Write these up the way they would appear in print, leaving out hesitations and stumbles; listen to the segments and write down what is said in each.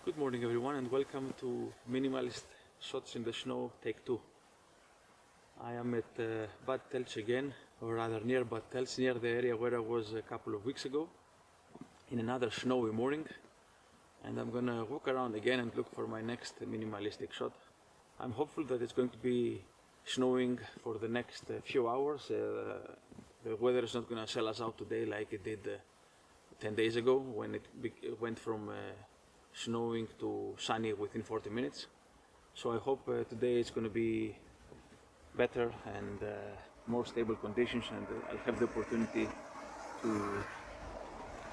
Good morning everyone and welcome to Minimalist Shots in the Snow Take 2. I am at Bad Tölz again, or rather near Bad Tölz, near the area where I was a couple of weeks ago, in another snowy morning, and I'm gonna walk around again and look for my next minimalistic shot. I'm hopeful that it's going to be snowing for the next few hours. The weather is not gonna sell us out today like it did 10 days ago when it went from snowing to sunny within 40 minutes. So I hope today it's going to be better and more stable conditions, and I'll have the opportunity to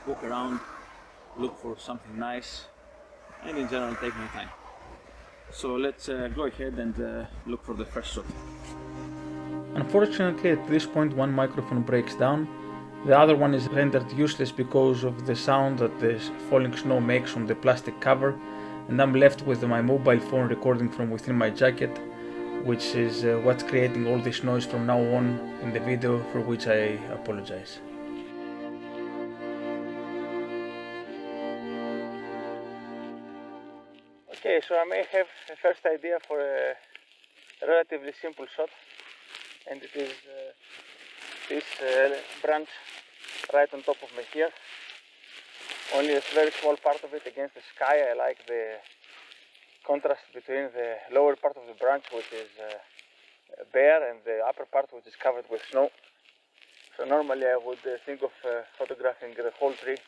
walk around, look for something nice, and in general take my time. So let's go ahead and look for the first shot. Unfortunately, at this point one microphone breaks down. The other one is rendered useless because of the sound that the falling snow makes on the plastic cover, and I'm left with my mobile phone recording from within my jacket, which is what's creating all this noise from now on in the video, for which I apologize. Okay, so I may have a first idea for a relatively simple shot, and it is this branch right on top of me here. Only a very small part of it against the sky. I like the contrast between the lower part of the branch, which is bare, and the upper part, which is covered with snow. So normally I would think of photographing the whole tree,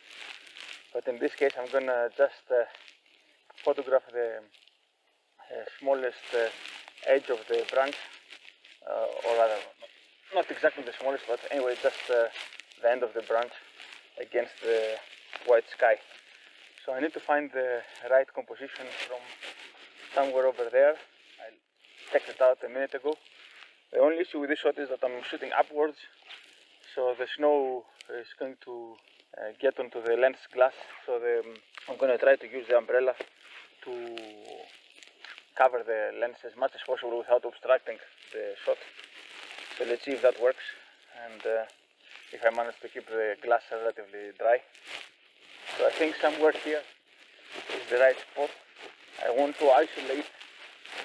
but in this case I'm gonna just photograph the smallest edge of the branch, or rather not exactly the smallest, but anyway just the end of the branch against the white sky. So I need to find the right composition from somewhere over there. I checked it out a minute ago. The only issue with this shot is that I'm shooting upwards, so the snow is going to get onto the lens glass. So I'm going to try to use the umbrella to cover the lens as much as possible without obstructing the shot. So let's see if that works, and if I manage to keep the glass relatively dry. So I think somewhere here is the right spot. I want to isolate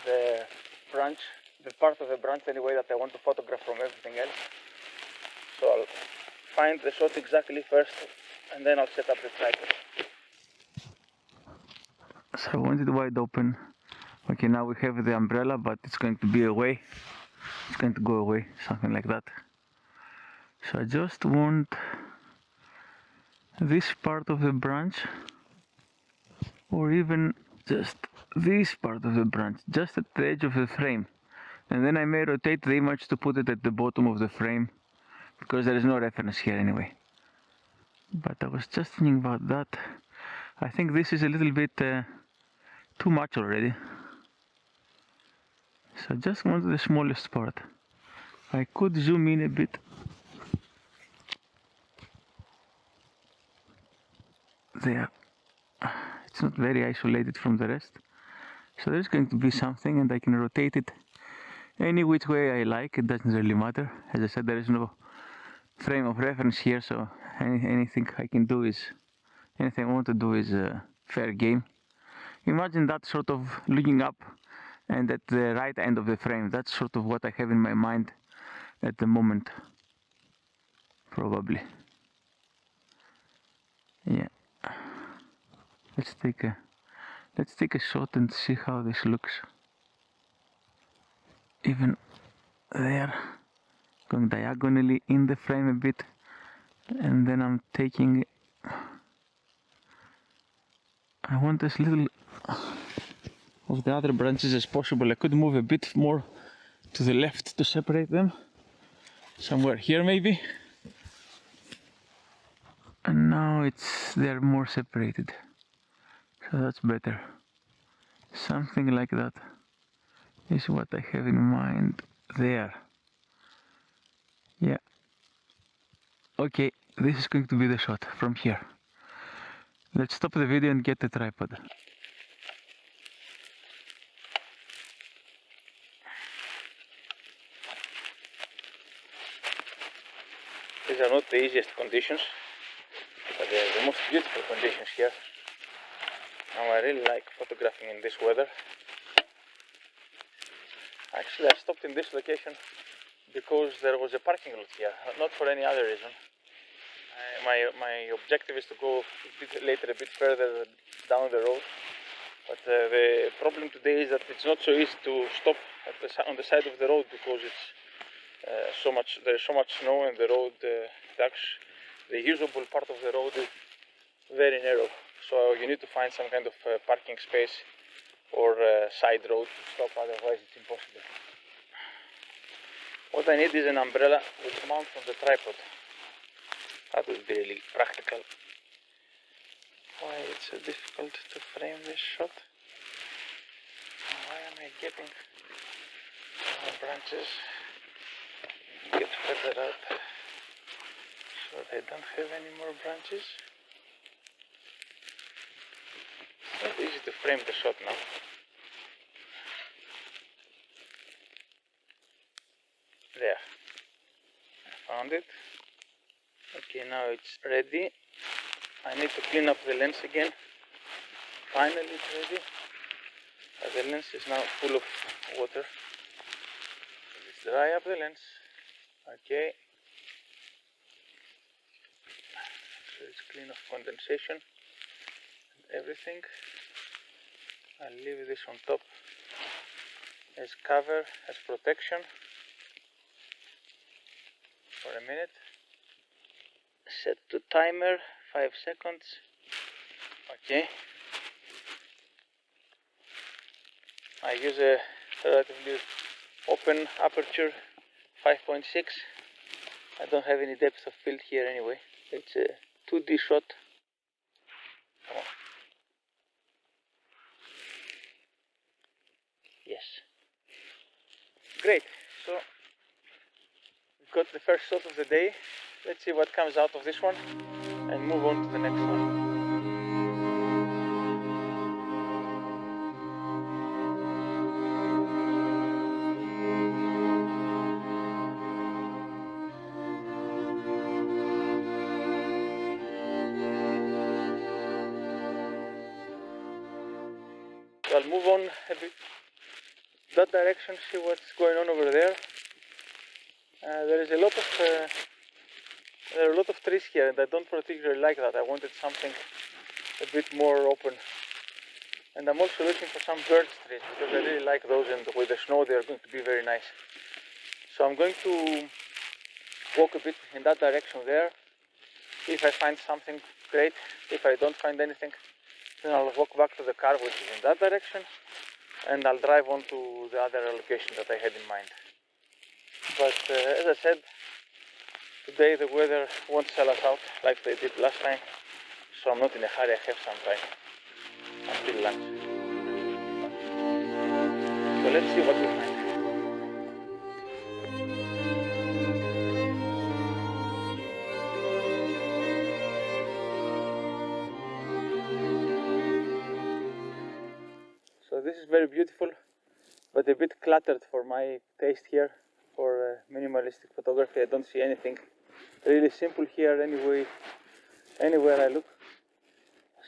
the branch, the part of the branch anyway that I want to photograph from everything else. So I'll find the shot exactly first, and then I'll set up the tripod. So I want it wide open. Okay, now we have the umbrella, but it's going to be away. It's going to go away, something like that. So I just want this part of the branch, or even just this part of the branch, just at the edge of the frame. And then I may rotate the image to put it at the bottom of the frame, because there is no reference here anyway. But I was just thinking about that. I think this is a little bit too much already. So I just want the smallest part. I could zoom in a bit. There. It's not very isolated from the rest. So there's going to be something, and I can rotate it any which way I like. It doesn't really matter. As I said, there is no frame of reference here, so anything I can do is, anything I want to do is fair game. Imagine that sort of looking up and at the right end of the frame. That's sort of what I have in my mind at the moment, probably. Yeah. Let's take a shot and see how this looks. Even there, going diagonally in the frame a bit, and then I'm taking, I want as little of the other branches as possible. I could move a bit more to the left to separate them, somewhere here maybe, and now they're more separated, so that's better. Something like that is what I have in mind there. Yeah. Okay, this is going to be the shot from here. Let's stop the video and get the tripod. These are not the easiest conditions, but they are the most beautiful conditions here. Now I really like photographing in this weather. Actually, I stopped in this location because there was a parking lot here, not for any other reason. My objective is to go a bit further down the road, but the problem today is that it's not so easy to stop on the side of the road because it's there's so much snow, and the road, the usable part of the road is very narrow. So you need to find some kind of parking space or side road to stop, otherwise it's impossible. What I need is an umbrella which mounts on the tripod. That would be really practical. Why it's so difficult to frame this shot? Why am I getting branches? Get further out so I don't have any more branches. It's not easy to frame the shot now. There, I found it. Okay, now it's ready. I need to clean up the lens again. Finally it's ready. The lens is now full of water. Let's dry up the lens. Okay. So it's clean of condensation and everything. I'll leave this on top as cover, as protection for a minute. Set to timer, 5 seconds. Okay. I use a relatively open aperture, 5.6. I don't have any depth of field here anyway. It's a 2D shot. Come on. Yes. Great. So we've got the first shot of the day. Let's see what comes out of this one and move on to the next one. So I'll move on a bit that direction, see what's going on over there. There are a lot of trees here, and I don't particularly like that. I wanted something a bit more open. And I'm also looking for some birch trees because I really like those, and with the snow they are going to be very nice. So I'm going to walk a bit in that direction there. If I find something, great. If I don't find anything, then I'll walk back to the car, which is in that direction, and I'll drive on to the other location that I had in mind. But as I said, today the weather won't sell us out like they did last time, so I'm not in a hurry. I have some time until lunch. So let's see what we find. So this is very beautiful, but a bit cluttered for my taste here for minimalistic photography. I don't see anything really simple here anywhere I look.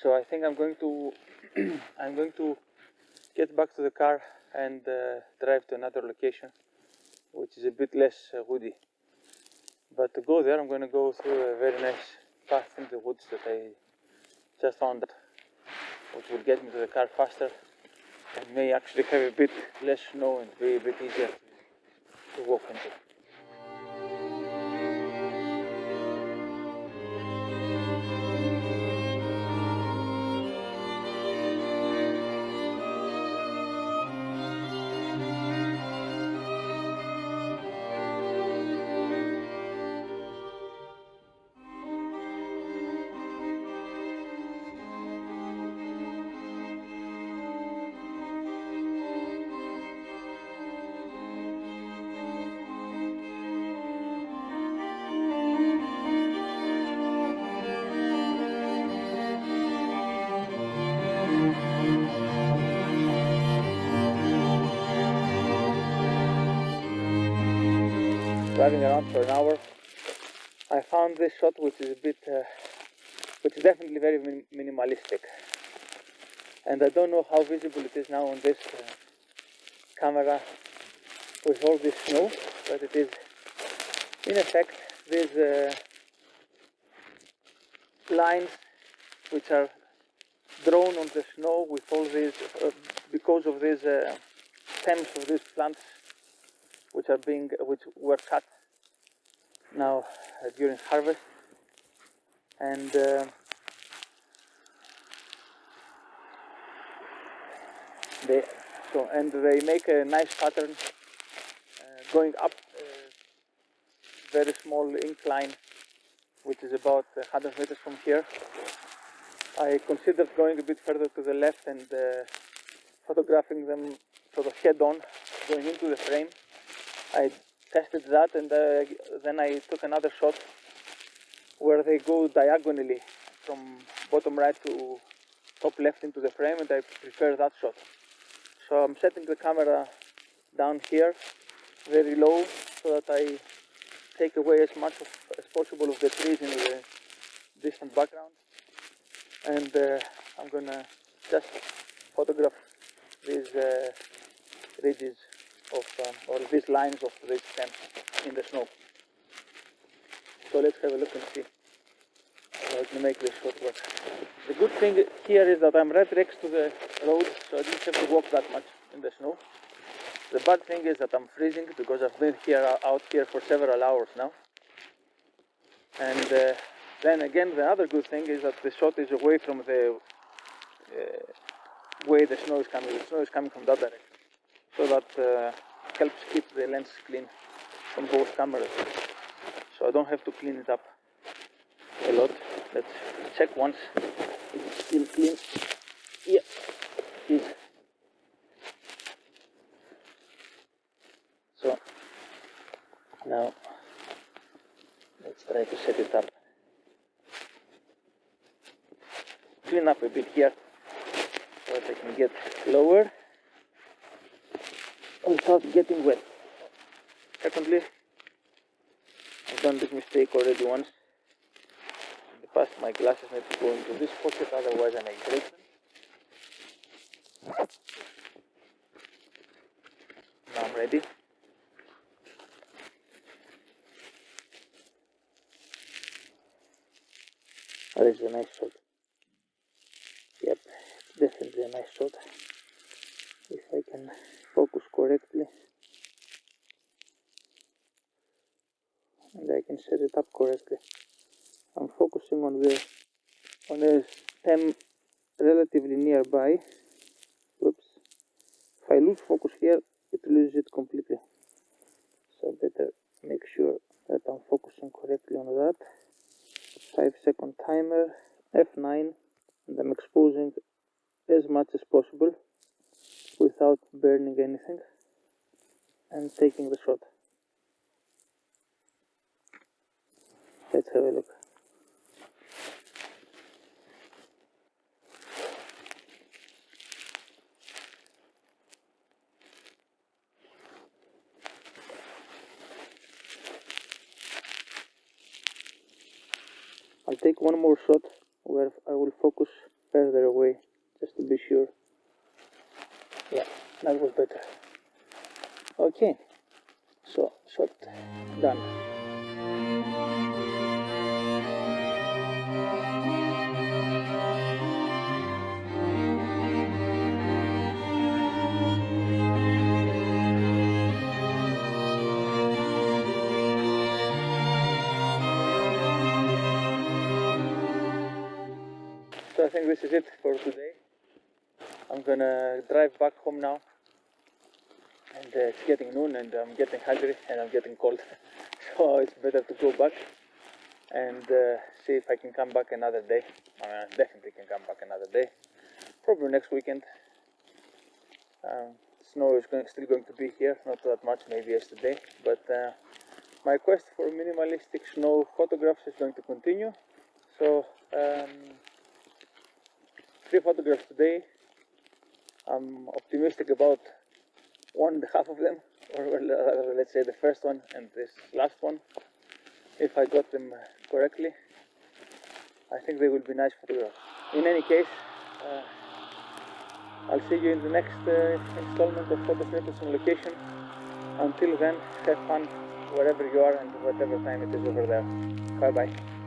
So I think I'm going to get back to the car and drive to another location, which is a bit less woody. But to go there, I'm going to go through a very nice path in the woods that I just found, which will get me to the car faster and may actually have a bit less snow and be a bit easier to walk into. Driving around for an hour, I found this shot, which is definitely very minimalistic. And I don't know how visible it is now on this camera with all this snow, but it is in effect these lines which are drawn on the snow with all these, because of these stems of these plants which were cut now during harvest, and they make a nice pattern going up a very small incline which is about 100 meters from here. I considered going a bit further to the left and photographing them sort of head on, going into the frame. I tested that, and then I took another shot where they go diagonally from bottom right to top left into the frame, and I prefer that shot. So I'm setting the camera down here very low so that I take away as much as possible of the trees in the distant background, and I'm gonna just photograph these ridges of or these lines of these stems in the snow. So let's have a look and see how I can make this shot work. The good thing here is that I'm right next to the road, so I didn't have to walk that much in the snow. The bad thing is that I'm freezing because I've been out here for several hours now. And then again, the other good thing is that the shot is away from the way the snow is coming. The snow is coming from that direction, so that helps keep the lens clean from both cameras. So I don't have to clean it up a lot. Let's check once it's still clean. Yeah, it is. So now let's try to set it up. Clean up a bit here so that I can get lower without getting wet. Secondly, I've done this mistake already once. In the past, my glasses need to go into this pocket, otherwise I may break them. Now I'm ready. That is a nice shot. Yep, definitely a nice shot. If I can focus correctly and I can set it up correctly. I'm focusing on a stem relatively nearby. Whoops. If I lose focus here, it loses it completely. So I better make sure that I'm focusing correctly on that. 5-second timer, F9, and I'm exposing as much as possible without burning anything, and taking the shot. Let's have a look. I'll take one more shot where I will focus further away, just to be sure. Yeah, that was better. Okay, so shot done. So I think this is it for today. I'm gonna drive back home now, and it's getting noon and I'm getting hungry and I'm getting cold. So it's better to go back and see if I can come back another day. I definitely can come back another day. Probably next weekend. Snow is still going to be here, not that much maybe as today, but my quest for minimalistic snow photographs is going to continue. So 3 photographs today. I'm optimistic about 1.5 of them, or let's say the first one and this last one. If I got them correctly, I think they will be nice photographs. In any case, I'll see you in the next installment of Photo Snippets on Location. Until then, have fun wherever you are and whatever time it is over there. Bye bye.